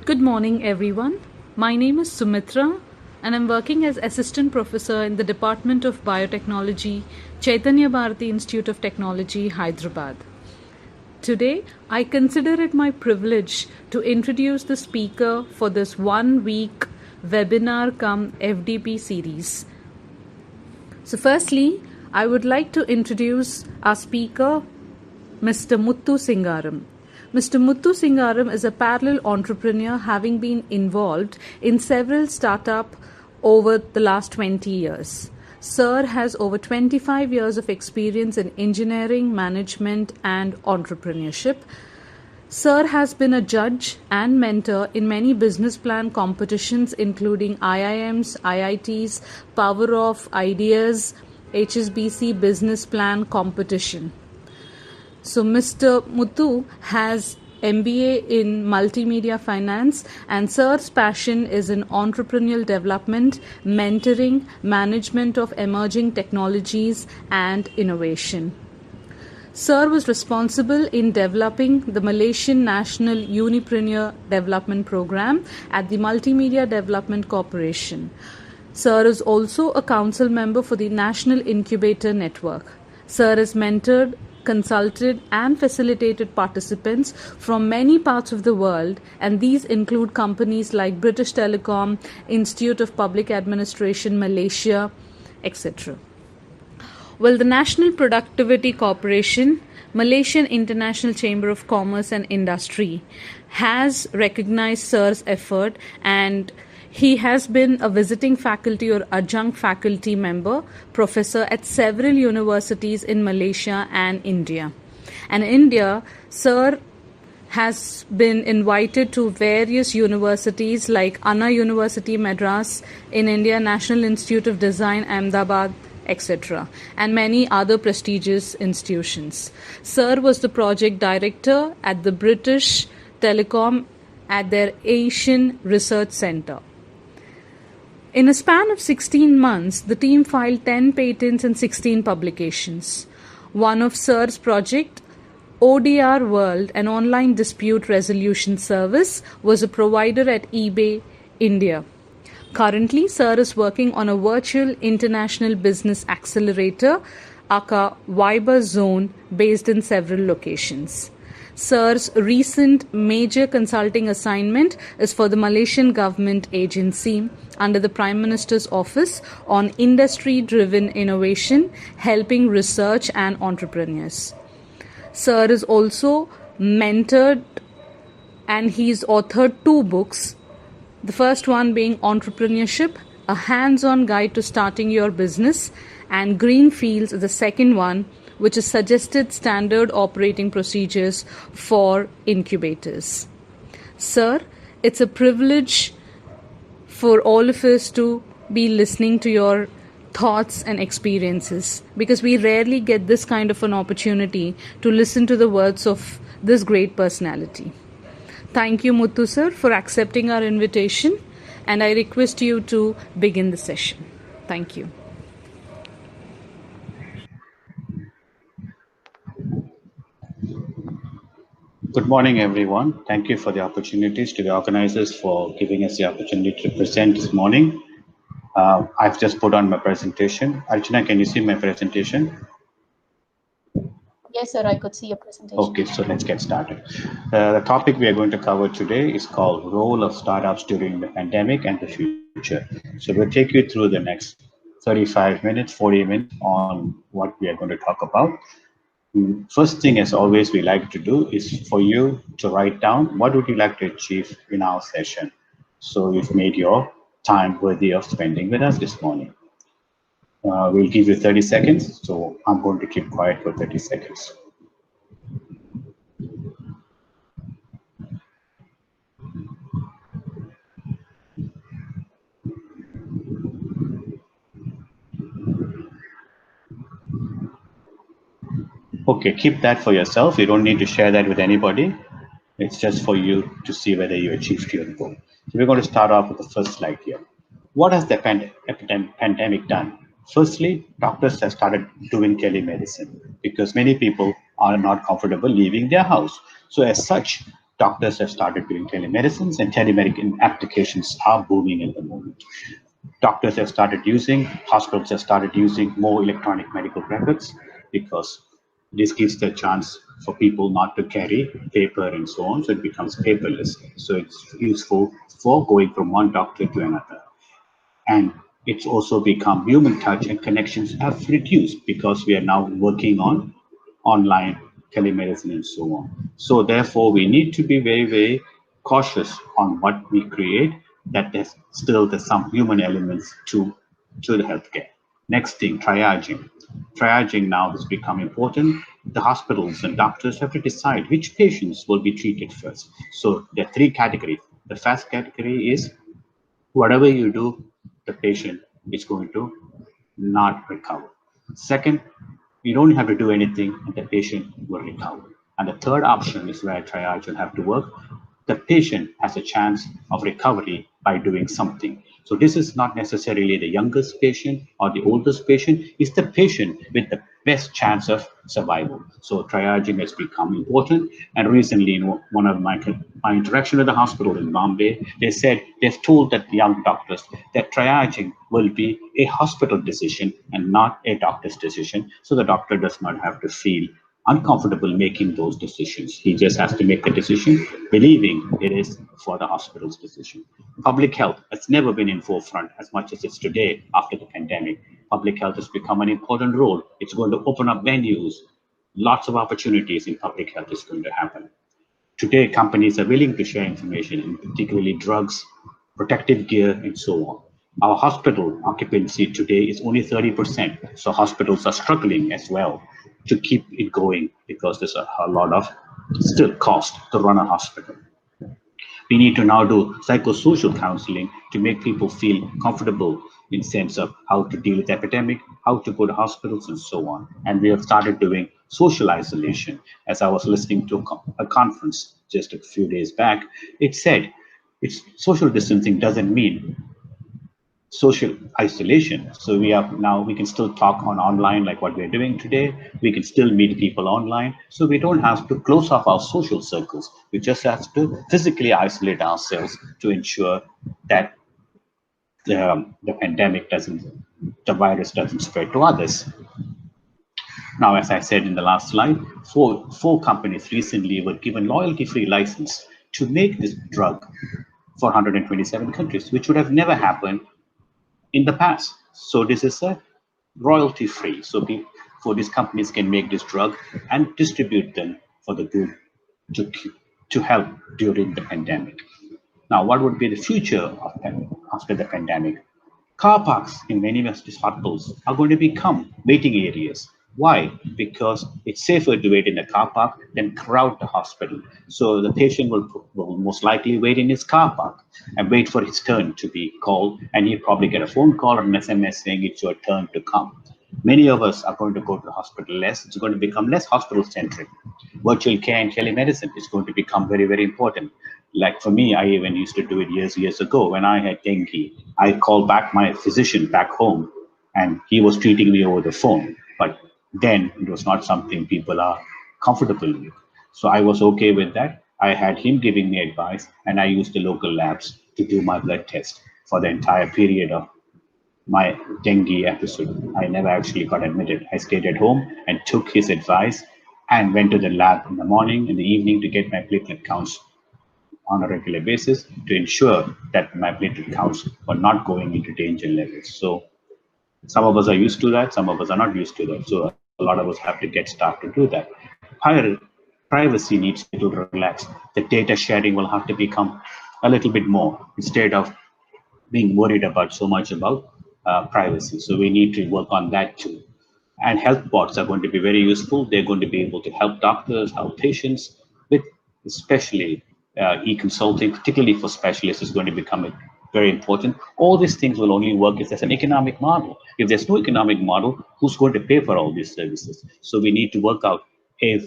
Good morning, everyone. My name is Sumitra, and I'm working as Assistant Professor in the Department of Biotechnology, Chaitanya Bharati Institute of Technology, Hyderabad. Today, I consider it my privilege to introduce the speaker for this 1-week webinar cum FDP series. So firstly, I would like to introduce our speaker, Mr. Muthu Singaram. Mr. Muthu Singaram is a parallel entrepreneur having been involved in several startups over the last 20 years. Sir has over 25 years of experience in engineering, management and entrepreneurship. Sir has been a judge and mentor in many business plan competitions including IIMs, IITs, Power of Ideas, HSBC Business Plan competition. So Mr. Muthu has MBA in Multimedia Finance, and Sir's passion is in entrepreneurial development, mentoring, management of emerging technologies and innovation. Sir was responsible in developing the Malaysian National Unipreneur Development Program at the Multimedia Development Corporation. Sir is also a council member for the National Incubator Network. Sir has mentored, consulted and facilitated participants from many parts of the world, and these include companies like British Telecom, Institute of Public Administration, Malaysia, etc. Well, the National Productivity Corporation, Malaysian International Chamber of Commerce and Industry has recognized Sir's effort, and he has been a visiting faculty or adjunct faculty member, professor at several universities in Malaysia and India. And in India, Sir has been invited to various universities like Anna University, Madras, in India, National Institute of Design, Ahmedabad, etc., and many other prestigious institutions. Sir was the project director at the British Telecom at their Asian Research Centre. In a span of 16 months, the team filed 10 patents and 16 publications. One of Sir's projects, ODR World, an online dispute resolution service, was a provider at eBay, India. Currently, Sir is working on a virtual international business accelerator, aka Viber Zone, based in several locations. Sir's recent major consulting assignment is for the Malaysian government agency under the Prime Minister's office on industry-driven innovation, helping research and entrepreneurs. Sir is also mentored and he's authored 2 books. The first one being Entrepreneurship, a hands-on guide to starting your business, and Greenfields is the second one, which is suggested standard operating procedures for incubators. Sir, it's a privilege for all of us to be listening to your thoughts and experiences, because we rarely get this kind of an opportunity to listen to the words of this great personality. Thank you, Muthu sir, for accepting our invitation, and I request you to begin the session. Thank you. Good morning, everyone. Thank you for the opportunities, to the organizers for giving us the opportunity to present this morning. I've just put on my presentation. Archana, can you see my presentation? Yes, sir, I could see your presentation. Okay, so let's get started. The topic we are going to cover today is called Role of Startups During the Pandemic and the Future. So we'll take you through the next 35 minutes, 40 minutes on what we are going to talk about. First thing, as always, we like to do is for you to write down what would you like to achieve in our session. So you've made your time worthy of spending with us this morning. We'll give you 30 seconds, so I'm going to keep quiet for 30 seconds. Okay, keep that for yourself. You don't need to share that with anybody. It's just for you to see whether you achieved your goal. So we're going to start off with the first slide here. What has the pandemic done? Firstly, doctors have started doing telemedicine because many people are not comfortable leaving their house. So as such, Doctors have started doing telemedicines, and telemedicine applications are booming at the moment. Doctors have started using, hospitals have started using more electronic medical records because this gives the chance for people not to carry paper and so on, so it becomes paperless. So it's useful for going from one doctor to another. And it's also become human touch and connections have reduced because we are now working on online telemedicine and so on. So therefore, we need to be very, very cautious on what we create, that there's some human elements to the healthcare. Next thing, triaging. Triaging now has become important. The hospitals and doctors have to decide which patients will be treated first. So there are three categories. The first category is whatever you do, the patient is going to not recover. Second, you don't have to do anything and the patient will recover. And the third option is where triage will have to work. The patient has a chance of recovery by doing something. So this is not necessarily the youngest patient or the oldest patient, it's the patient with the best chance of survival. So triaging has become important. And recently, in one of my interaction with the hospital in Bombay, they said they've told that the young doctors that triaging will be a hospital decision and not a doctor's decision. So the doctor does not have to feel uncomfortable making those decisions. He just has to make a decision, believing it is for the hospital's decision. Public health has never been in forefront as much as it's today after the pandemic. Public health has become an important role. It's going to open up venues. Lots of opportunities in public health is going to happen. Today, companies are willing to share information, in particularly drugs, protective gear, and so on. Our hospital occupancy today is only 30%, so hospitals are struggling as well to keep it going because there's a lot of still cost to run a hospital. We need to now do psychosocial counseling to make people feel comfortable in sense of how to deal with epidemic, how to go to hospitals, and so on. And we have started doing social isolation. As I was listening to a conference just a few days back, it said it's social distancing doesn't mean social isolation. So we can still talk on online like what we're doing today. We can still meet people online. So we don't have to close off our social circles. We just have to physically isolate ourselves to ensure that the pandemic doesn't, the virus doesn't spread to others. Now, as I said in the last slide, four companies recently were given loyalty-free license to make this drug for 127 countries, which would have never happened in the past. So this is a royalty free. So for these companies can make this drug and distribute them for the good to to help during the pandemic. Now, what would be the future of after the pandemic? Car parks in many of these hospitals are going to become waiting areas. Why? Because it's safer to wait in the car park than crowd the hospital. So the patient will most likely wait in his car park and wait for his turn to be called, and he'll probably get a phone call or an SMS saying it's your turn to come. Many of us are going to go to the hospital less. It's going to become less hospital centric. Virtual care and telemedicine is going to become very, very important. Like for me, I even used to do it years ago when I had dengue. I called back my physician back home and he was treating me over the phone. But then it was not something people are comfortable with. So I was okay with that. I had him giving me advice and I used the local labs to do my blood test for the entire period of my dengue episode. I never actually got admitted. I stayed at home and took his advice and went to the lab in the morning, in the evening to get my platelet counts on a regular basis to ensure that my platelet counts were not going into danger levels. So some of us are used to that, some of us are not used to that. So a lot of us have to get staff to do that. Higher privacy needs to relax. The data sharing will have to become a little bit more instead of being worried about so much about privacy. So we need to work on that too. And health bots are going to be very useful. They're going to be able to help doctors, help patients with especially e-consulting, particularly for specialists, is going to become very important. All these things will only work if there's an economic model. If there's no economic model, who's going to pay for all these services? So we need to work out a,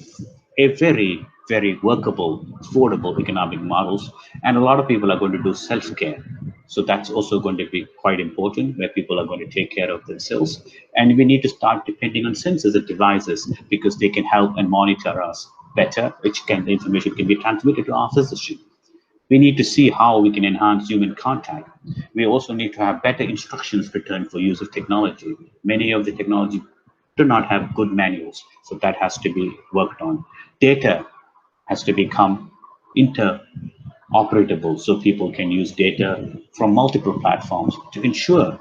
a very, very workable, affordable economic models. And a lot of people are going to do self-care. So that's also going to be quite important, where people are going to take care of themselves. And we need to start depending on sensors and devices because they can help and monitor us better, the information can be transmitted to our physician. We need to see how we can enhance human contact. We also need to have better instructions written for use of technology. Many of the technology do not have good manuals, so that has to be worked on. Data has to become interoperable so people can use data from multiple platforms to ensure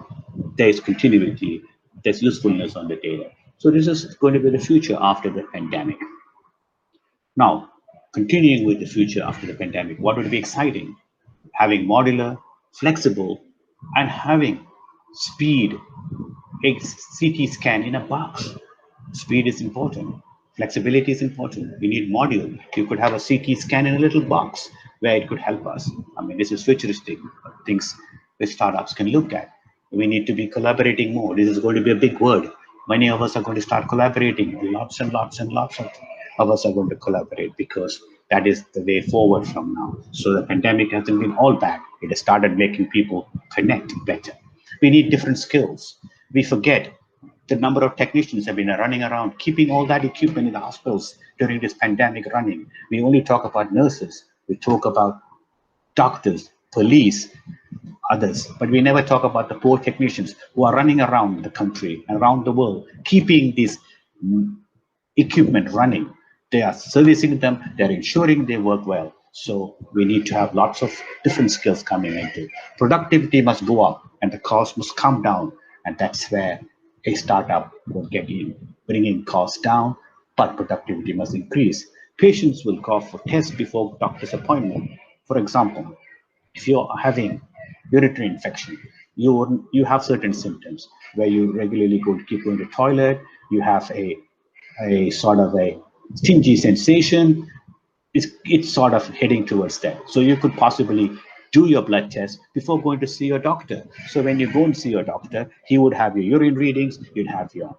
there's continuity, there's usefulness on the data. So this is going to be the future after the pandemic. Now, continuing with the future after the pandemic, what would be exciting? Having modular, flexible, and having speed, a CT scan in a box. Speed is important. Flexibility is important. We need module. You could have a CT scan in a little box where it could help us. I mean, this is futuristic things that startups can look at. We need to be collaborating more. This is going to be a big word. Many of us are going to start collaborating. Lots and lots and lots of us are going to collaborate because that is the way forward from now. So the pandemic hasn't been all bad. It has started making people connect better. We need different skills. We forget the number of technicians have been running around, keeping all that equipment in the hospitals during this pandemic running. We only talk about nurses. We talk about doctors, police, others, but we never talk about the poor technicians who are running around the country, around the world, keeping this equipment running. They are servicing them, they're ensuring they work well. So we need to have lots of different skills coming into. Productivity must go up and the cost must come down. And that's where a startup will get in, bringing costs down, but productivity must increase. Patients will go for tests before doctor's appointment. For example, if you're having urinary infection, you have certain symptoms where you regularly keep going to the toilet, you have a sort of a stingy sensation, it's sort of heading towards that. So you could possibly do your blood test before going to see your doctor. So when you go and see your doctor, he would have your urine readings, you'd have your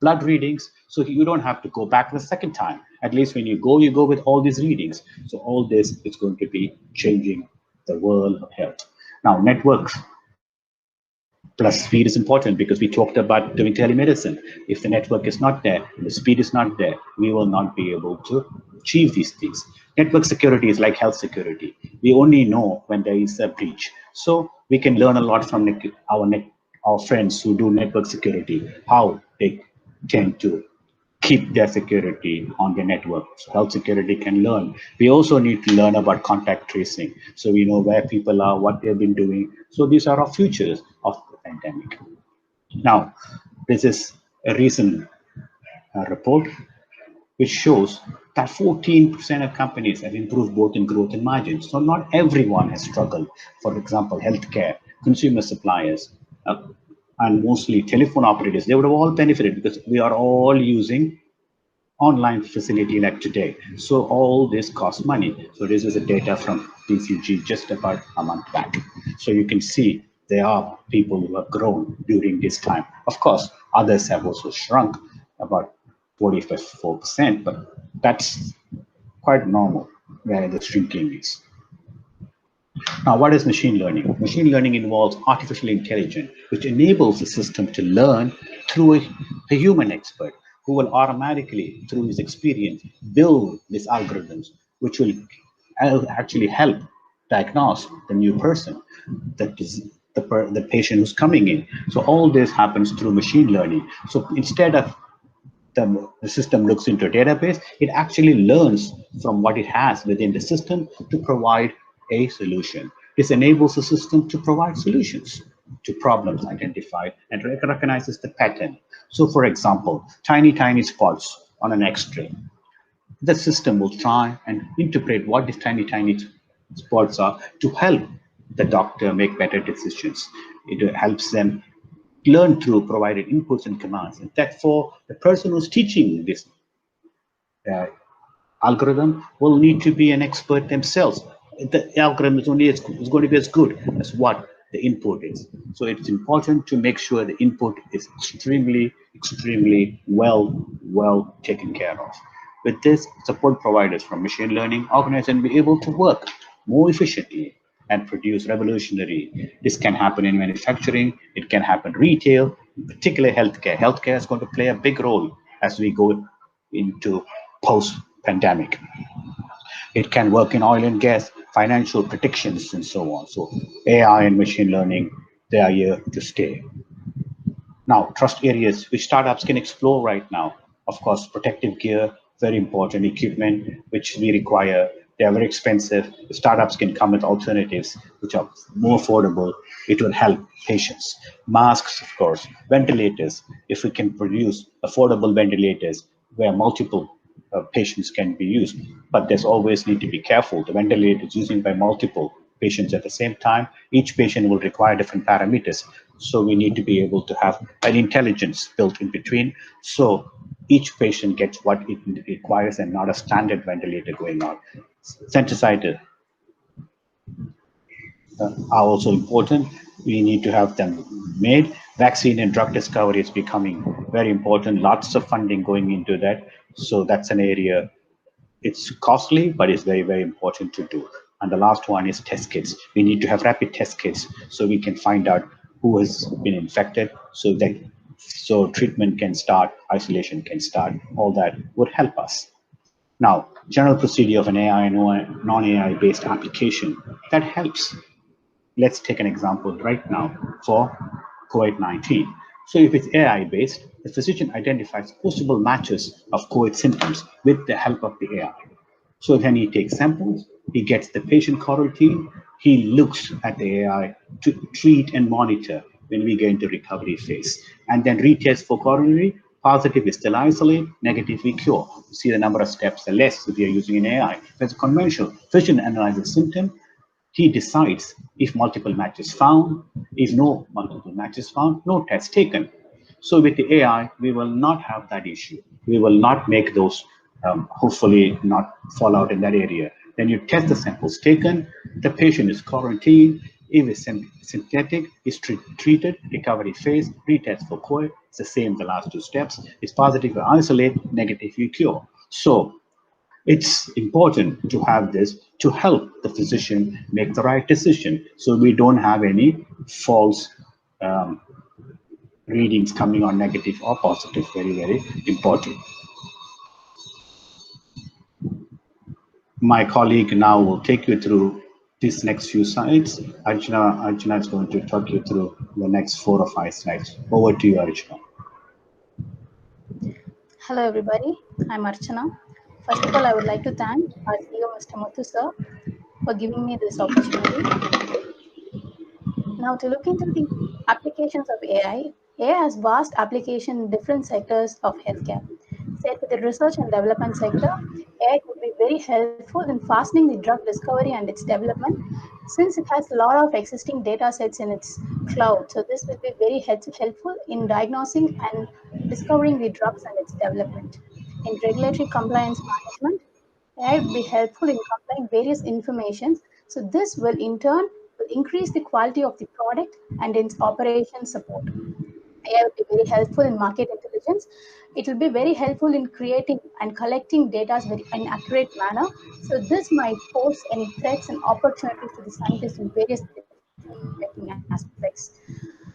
blood readings, so you don't have to go back the second time. At least when you go with all these readings. So all this is going to be changing the world of health. Now, networks plus speed is important because we talked about doing telemedicine. If the network is not there, the speed is not there, we will not be able to achieve these things. Network security is like health security. We only know when there is a breach. So we can learn a lot from our friends who do network security, how they tend to keep their security on the network. So health security can learn. We also need to learn about contact tracing. So we know where people are, what they've been doing. So these are our futures of the pandemic. Now, this is a recent report which shows that 14% of companies have improved both in growth and margins. So not everyone has struggled. For example, healthcare, consumer suppliers, and mostly telephone operators, they would have all benefited because we are all using online facility like today. So all this costs money. So this is the data from BCG just about a month back. So you can see there are people who have grown during this time. Of course, others have also shrunk about 44%, but that's quite normal where the shrinking is. Now, what is machine learning? Machine learning involves artificial intelligence, which enables the system to learn through a human expert who will automatically, through his experience, build these algorithms, which will actually help diagnose the new person, that is the patient who's coming in. So all this happens through machine learning. So instead of the system looks into a database, it actually learns from what it has within the system to provide a solution. This enables the system to provide solutions to problems identified and recognizes the pattern. So for example, tiny spots on an X-ray. The system will try and interpret what these tiny spots are to help the doctor make better decisions. It helps them learn through provided inputs and commands. And therefore, the person who's teaching this uh, algorithm will need to be an expert themselves. The algorithm is going to be as good as what the input is. So it's important to make sure the input is extremely well taken care of. With this, support providers from machine learning organization will be able to work more efficiently and produce revolutionary. This can happen in manufacturing, it can happen retail, particularly healthcare. Healthcare is going to play a big role as we go into post pandemic. It can work in oil and gas, financial predictions, and so on. So AI and machine learning, they are here to stay. Now, trust areas which startups can explore right now. Of course, protective gear, very important equipment which we require. They are very expensive. Startups can come with alternatives which are more affordable. It will help patients. Masks, of course, ventilators. If we can produce affordable ventilators where multiple patients can be used, but there's always need to be careful. The ventilator is using by multiple patients at the same time. Each patient will require different parameters. So we need to be able to have an intelligence built in between. So each patient gets what it requires and not a standard ventilator going on. Synthesizer are also important. We need to have them made. Vaccine and drug discovery is becoming very important. Lots of funding going into that. So that's an area. It's costly, but it's very, very important to do. And the last one is test kits. We need to have rapid test kits so we can find out who has been infected, so treatment can start, isolation can start. All that would help us. Now, general procedure of an AI and non-AI based application that helps. Let's take an example right now for COVID-19. So if it's AI based, the physician identifies possible matches of COVID symptoms with the help of the AI. So then he takes samples, he gets the patient quarantine, he looks at the AI to treat and monitor when we get into recovery phase, and then retest for coronary. Positive is still isolate, negative we cure. See the number of steps are less if we are using an AI. There's a conventional physician analyzes symptom, he decides if multiple matches found, if no multiple matches found, no test taken. So with the AI, we will not have that issue. We will not make those, hopefully not fall out in that area. Then you test the samples taken, the patient is quarantined, if it's synthetic, is treated, recovery phase, retest for COVID, it's the same, the last two steps. It's positive, you isolate, negative, you cure. So it's important to have this to help the physician make the right decision so we don't have any false um, readings coming on negative or positive. Very, very important. My colleague now will take you through these next few slides. Archana is going to talk you through the next 4 or 5 slides. Over to you, Archana. Hello everybody, I'm Archana. First of all, I would like to thank our CEO, Mr. Muthu sir, for giving me this opportunity. Now, to look into the applications of AI, AI has vast application in different sectors of healthcare. Say for the research and development sector, AI could be very helpful in fastening the drug discovery and its development since it has a lot of existing data sets in its cloud. So this will be very helpful in diagnosing and discovering the drugs and its development. In regulatory compliance management, AI would be helpful in complying various information. So this will in turn will increase the quality of the product and its operation support. AI will be very helpful in market intelligence. It will be very helpful in creating and collecting data in accurate manner. So this might pose any threats and opportunities to the scientists in various decision-making aspects.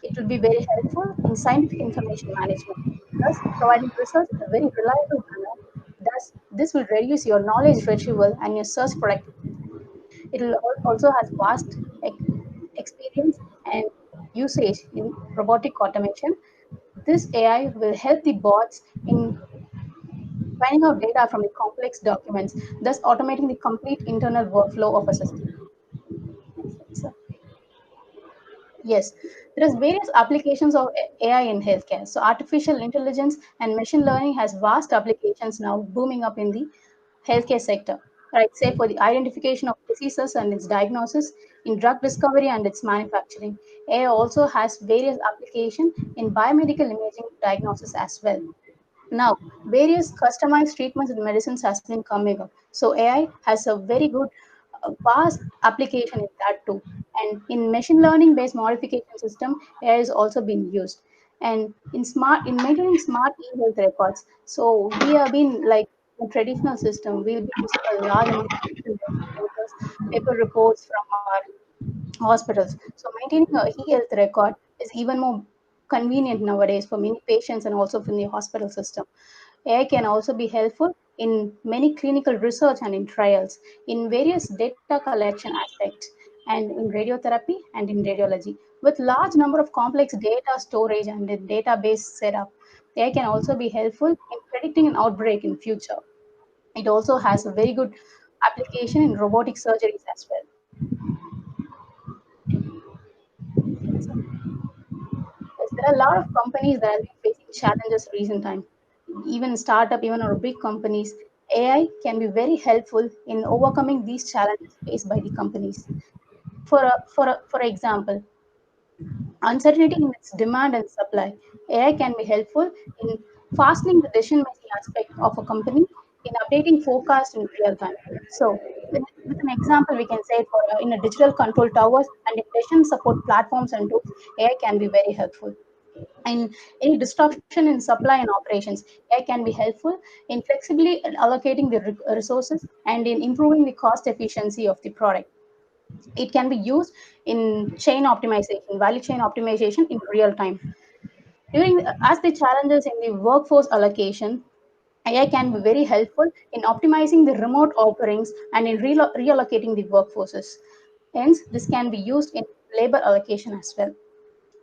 It will be very helpful in scientific information management, thus providing results in a very reliable manner. Thus, this will reduce your knowledge retrieval and your search productivity. It will also has vast experience and usage in robotic automation. This AI will help the bots in finding out data from the complex documents, thus automating the complete internal workflow of a system. Next slide, sir. Yes, there is various applications of AI in healthcare. So artificial intelligence and machine learning has vast applications now booming up in the healthcare sector. Right, say for the identification of diseases and its diagnosis, in drug discovery and its manufacturing. AI also has various applications in biomedical imaging diagnosis as well. Now, various customized treatments and medicines has been coming up. So AI has a very good vast application in that too. And in machine learning based modification system, AI is also being used. And in maintaining smart e-health records. So we have been like a traditional system, we'll be using a large amount of paper reports from our hospitals. So maintaining a e-health record is even more convenient nowadays for many patients and also for the hospital system. AI can also be helpful in many clinical research and in trials, in various data collection aspects, and in radiotherapy and in radiology. With large number of complex data storage and a database setup, AI can also be helpful in predicting an outbreak in future. It also has a very good application in robotic surgeries as well. So, yes, there are a lot of companies that have been facing challenges recent time. Even startup, even or big companies, AI can be very helpful in overcoming these challenges faced by the companies. For example, uncertainty in its demand and supply. AI can be helpful in fastening the decision-making aspect of a company in updating forecast in real time. So, with an example, we can say for in a digital control towers and in decision support platforms and tools, AI can be very helpful. In any disruption in supply and operations, AI can be helpful in flexibly allocating the resources and in improving the cost efficiency of the product. It can be used in chain optimization, value chain optimization in real time. As the challenges in the workforce allocation, AI can be very helpful in optimizing the remote offerings and in reallocating the workforces. Hence, this can be used in labor allocation as well.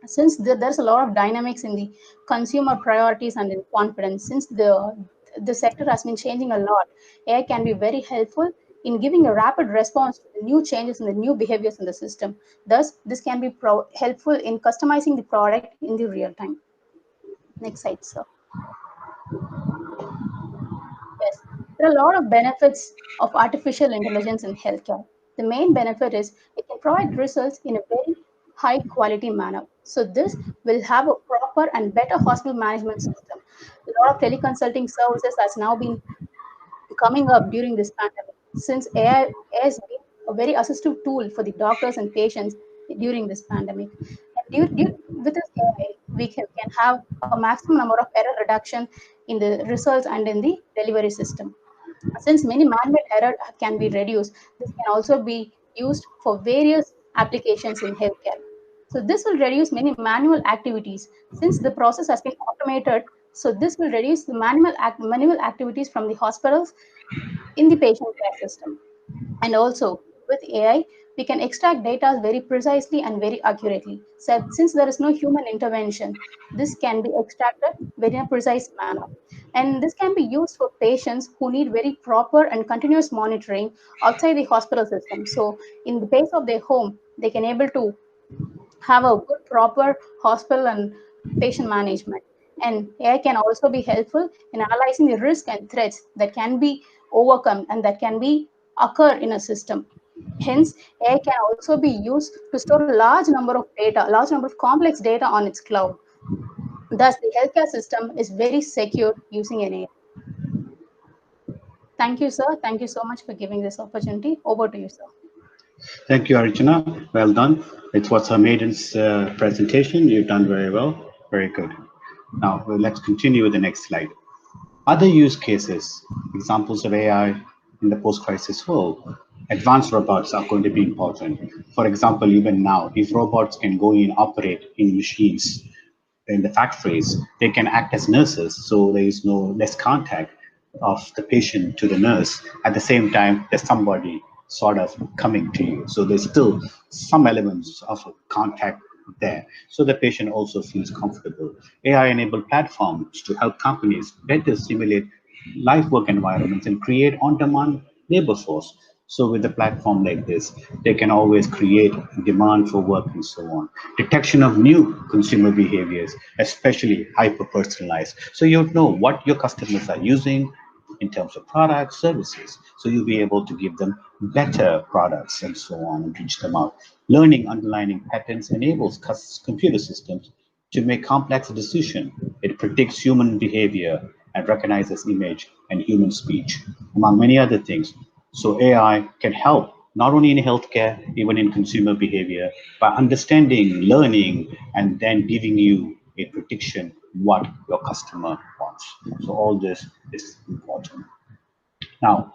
Since there's a lot of dynamics in the consumer priorities and in confidence, since the sector has been changing a lot, AI can be very helpful in giving a rapid response to the new changes and the new behaviors in the system. Thus, this can be helpful in customizing the product in the real time. Next slide, sir. Yes, there are a lot of benefits of artificial intelligence in healthcare. The main benefit is it can provide results in a very high quality manner. So this will have a proper and better hospital management system. A lot of teleconsulting services has now been coming up during this pandemic, since AI has been a very assistive tool for the doctors and patients during this pandemic. And with this AI, we can have a maximum number of error reduction in the results and in the delivery system. Since many man-made error can be reduced, this can also be used for various applications in healthcare. So this will reduce many manual activities. Since the process has been automated, so this will reduce the manual activities from the hospitals in the patient care system. And also with AI, we can extract data very precisely and very accurately. So since there is no human intervention, this can be extracted very in a precise manner. And this can be used for patients who need very proper and continuous monitoring outside the hospital system. So in the base of their home, they can able to have a good proper hospital and patient management. And AI can also be helpful in analyzing the risk and threats that can be overcome and that can be occur in a system. Hence, AI can also be used to store a large number of data, a large number of complex data on its cloud. Thus, the healthcare system is very secure using an AI. Thank you, sir. Thank you so much for giving this opportunity. Over to you, sir. Thank you, Archana. Well done. It was her maiden's presentation. You've done very well. Very good. Now, let's continue with the next slide. Other use cases, examples of AI in the post-crisis world. Advanced robots are going to be important. For example, even now, if robots can go in, operate in machines in the factories, they can act as nurses, so there is no less contact of the patient to the nurse. At the same time, there's somebody sort of coming to you. So there's still some elements of a contact there. So the patient also feels comfortable. AI-enabled platforms to help companies better simulate life work environments and create on-demand labor force. So with a platform like this, they can always create demand for work and so on. Detection of new consumer behaviors, especially hyper-personalized. So you know what your customers are using in terms of products, services. So you'll be able to give them better products and so on and reach them out. Learning underlying patterns enables computer systems to make complex decisions. It predicts human behavior and recognizes image and human speech, among many other things. So AI can help not only in healthcare, even in consumer behavior, by understanding, learning, and then giving you a prediction what your customer wants. So all this is important. Now,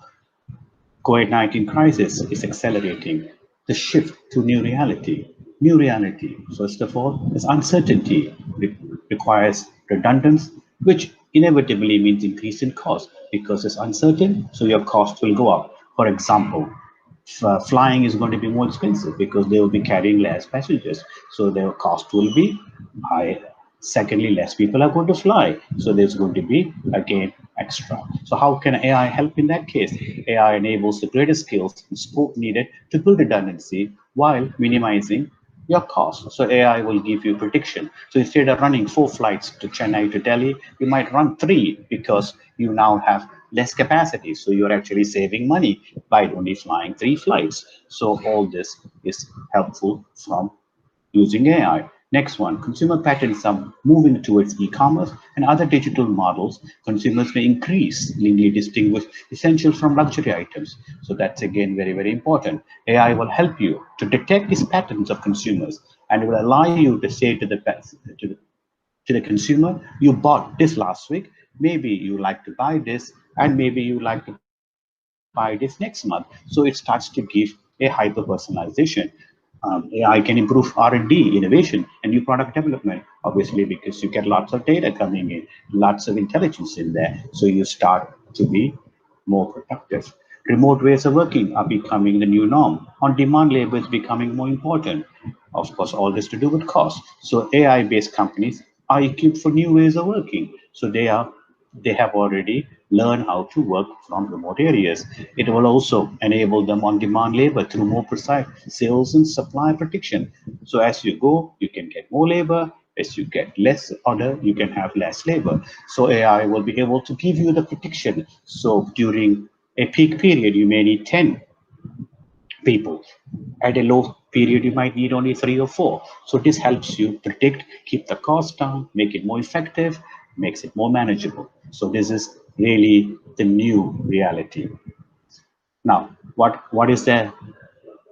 COVID-19 crisis is accelerating the shift to new reality. New reality, first of all, is uncertainty. It requires redundancy, which inevitably means increase in cost because it's uncertain, so your cost will go up. For example, flying is going to be more expensive because they will be carrying less passengers, so their cost will be high. Secondly, less people are going to fly, so there's going to be again extra. So how can AI help in that case? AI enables the greater skills and scope needed to build redundancy while minimizing your cost. So AI will give you prediction. So instead of running 4 flights to Chennai to Delhi, you might run 3 because you now have less capacity. So you're actually saving money by only flying 3 flights. So all this is helpful from using AI. Next one, consumer patterns are moving towards e-commerce and other digital models. Consumers may increasingly distinguish essential from luxury items. So that's again very, very important. AI will help you to detect these patterns of consumers and it will allow you to say to the consumer, you bought this last week, maybe you like to buy this, and maybe you like to buy this next month. So it starts to give a hyper personalization. AI can improve R&D, innovation, and new product development, obviously, because you get lots of data coming in, lots of intelligence in there. So you start to be more productive. Remote ways of working are becoming the new norm. On-demand labor is becoming more important. Of course, all this to do with cost. So AI-based companies are equipped for new ways of working. So they have already learned how to work from remote areas. It will also enable them on-demand labor through more precise sales and supply protection. So as you go, you can get more labor. As you get less order, you can have less labor. So AI will be able to give you the protection. So during a peak period, you may need 10 people. At a low period, you might need only 3 or 4. So this helps you predict, keep the cost down, make it more effective, makes it more manageable. So this is really the new reality. Now, what is there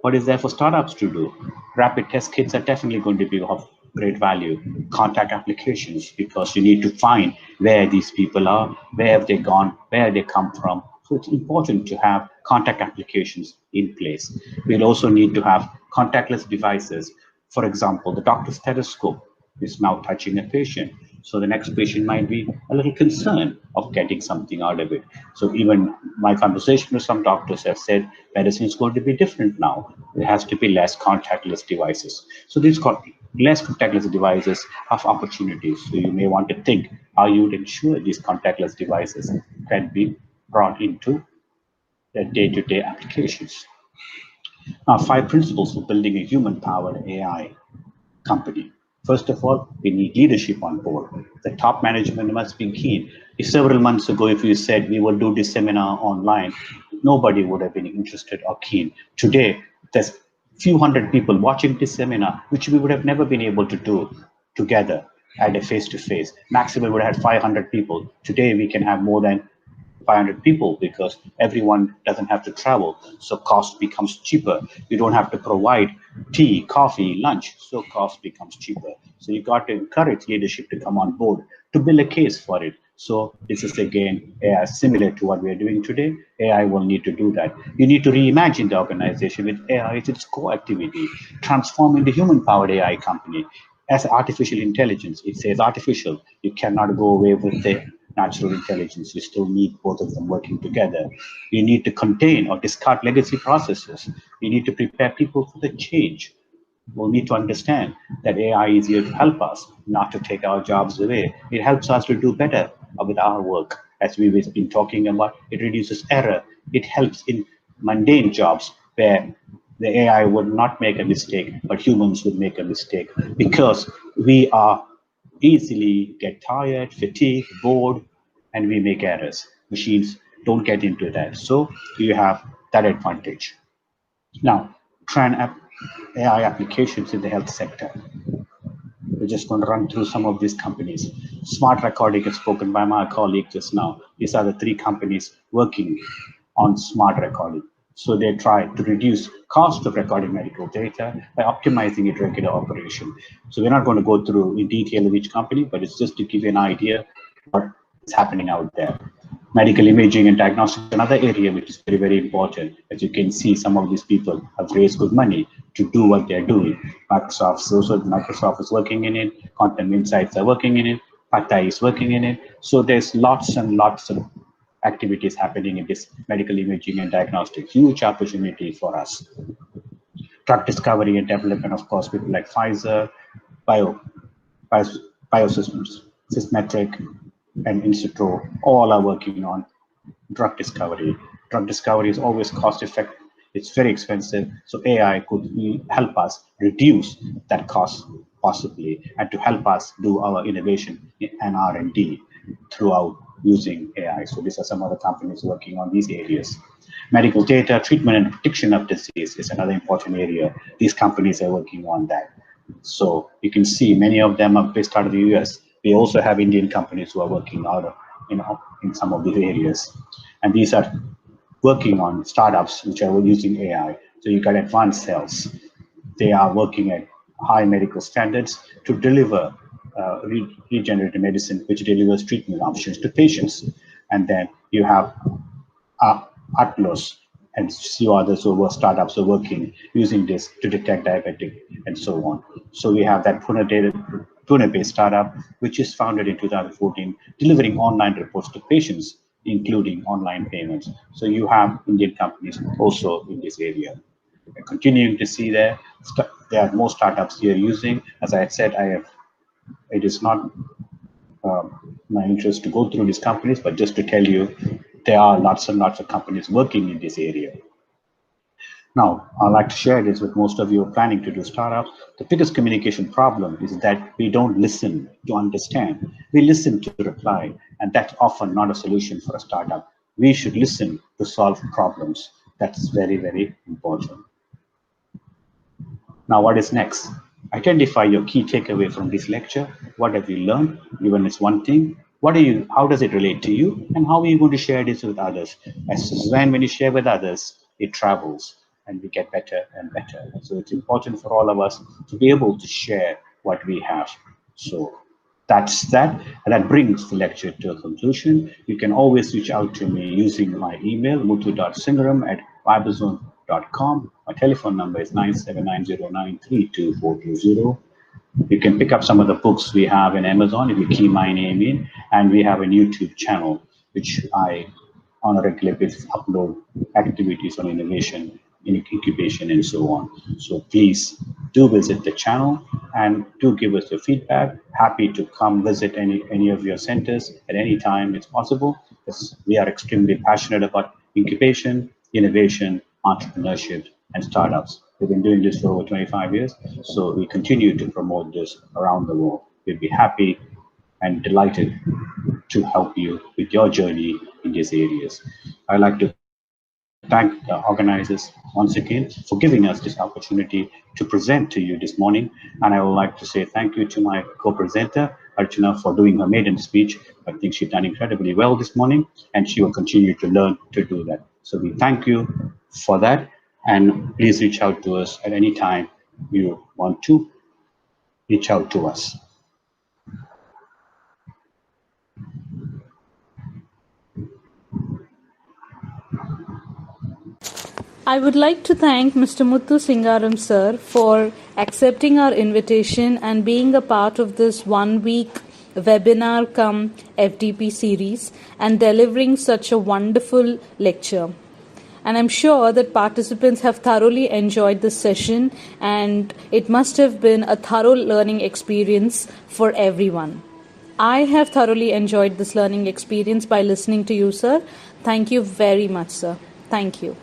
for startups to do? Rapid test kits are definitely going to be of great value. Contact applications, because you need to find where these people are, where have they gone, where they come from. So it's important to have contact applications in place. We'll also need to have contactless devices. For example, the doctor's stethoscope is now touching a patient. So the next patient might be a little concerned of getting something out of it. So even my conversation with some doctors have said medicine is going to be different now. There has to be less contactless devices. So these less contactless devices have opportunities. So you may want to think how you would ensure these contactless devices can be brought into the day-to-day applications. Now, 5 principles for building a human-powered AI company. First of all, we need leadership on board. The top management must be keen. Several months ago, if you said we will do this seminar online, nobody would have been interested or keen. Today, there's few hundred people watching this seminar, which we would have never been able to do together at a face-to-face. Maximum would have had 500 people. Today, we can have more than 500 people because everyone doesn't have to travel. So cost becomes cheaper. You don't have to provide tea, coffee, lunch. So cost becomes cheaper. So you got to encourage leadership to come on board to build a case for it. So this is again similar to what we are doing today. AI will need to do that. You need to reimagine the organization with AI as its core activity, transforming the human-powered AI company. As artificial intelligence, it says artificial. You cannot go away with the natural intelligence. You still need both of them working together. You need to contain or discard legacy processes. You need to prepare people for the change. We'll need to understand that AI is here to help us, not to take our jobs away. It helps us to do better with our work. As we've been talking about, it reduces error. It helps in mundane jobs where the AI would not make a mistake, but humans would make a mistake because we are easily get tired, fatigued, bored, and we make errors. Machines don't get into that. So you have that advantage. Now, try and AI applications in the health sector. We're just going to run through some of these companies. Smart Recording is spoken by my colleague just now. These are the 3 companies working on smart recording. So they try to reduce cost of recording medical data by optimizing its regular operation. So we're not going to go through in detail of each company, but it's just to give you an idea what is happening out there. Medical imaging and diagnostic is another area which is very, very important. As you can see, some of these people have raised good money to do what they're doing. Microsoft is working in it, Quantum Insights are working in it, Patai is working in it. So there's lots and lots of activities happening in this medical imaging and diagnostic. Huge opportunity for us. Drug discovery and development, of course, people like Pfizer, Bio, Bio, Biosystems, Sysmetric, and Insitro, all are working on drug discovery. Drug discovery is always cost effective. It's very expensive. So AI could help us reduce that cost possibly, and to help us do our innovation and R&D throughout using AI. So these are some other companies working on these areas. Medical data, treatment and prediction of disease is another important area. These companies are working on that. So you can see many of them are based out of the US. We also have Indian companies who are working out of, in some of these areas. And these are working on startups which are using AI. So you got Advanced Cells. They are working at high medical standards to deliver regenerative medicine, which delivers treatment options to patients. And then you have Atlas and few others who were startups are working using this to detect diabetic and so on. So we have that Pune-based startup, which is founded in 2014, delivering online reports to patients, including online payments. So you have Indian companies also in this area. We're continuing to see there are more startups here using. As I had said, it is not my interest to go through these companies, but just to tell you, there are lots and lots of companies working in this area. Now, I'd like to share this with most of you who are planning to do startups. The biggest communication problem is that we don't listen to understand. We listen to reply, and that's often not a solution for a startup. We should listen to solve problems. That's very, very important. Now, what is next? Identify your key takeaway from this lecture. What have you learned? Even it's one thing. How does it relate to you? And how are you going to share this with others? As when you share with others, it travels and we get better and better. So it's important for all of us to be able to share what we have. So that's that. And that brings the lecture to a conclusion. You can always reach out to me using my email, muthu.singaram@vibrazone.com. My telephone number is 9790932420. You can pick up some of the books we have in Amazon if you key my name in, and we have a YouTube channel, which I on a regular basis upload activities on innovation, incubation, and so on. So please do visit the channel and do give us your feedback. Happy to come visit any of your centers at any time it's possible, because we are extremely passionate about incubation, innovation, entrepreneurship, and startups. We've been doing this for over 25 years, so we continue to promote this around the world. We'll be happy and delighted to help you with your journey in these areas. I'd like to thank the organizers once again for giving us this opportunity to present to you this morning. And I would like to say thank you to my co-presenter, Archana, for doing her maiden speech. I think she's done incredibly well this morning, and she will continue to learn to do that. So we thank you for that. And please reach out to us at any time you want to reach out to us. I would like to thank Mr. Muthu Singaram sir for accepting our invitation and being a part of this 1 week webinar cum FDP series and delivering such a wonderful lecture. And I'm sure that participants have thoroughly enjoyed this session, and it must have been a thorough learning experience for everyone. I have thoroughly enjoyed this learning experience by listening to you, sir. Thank you very much, sir. Thank you.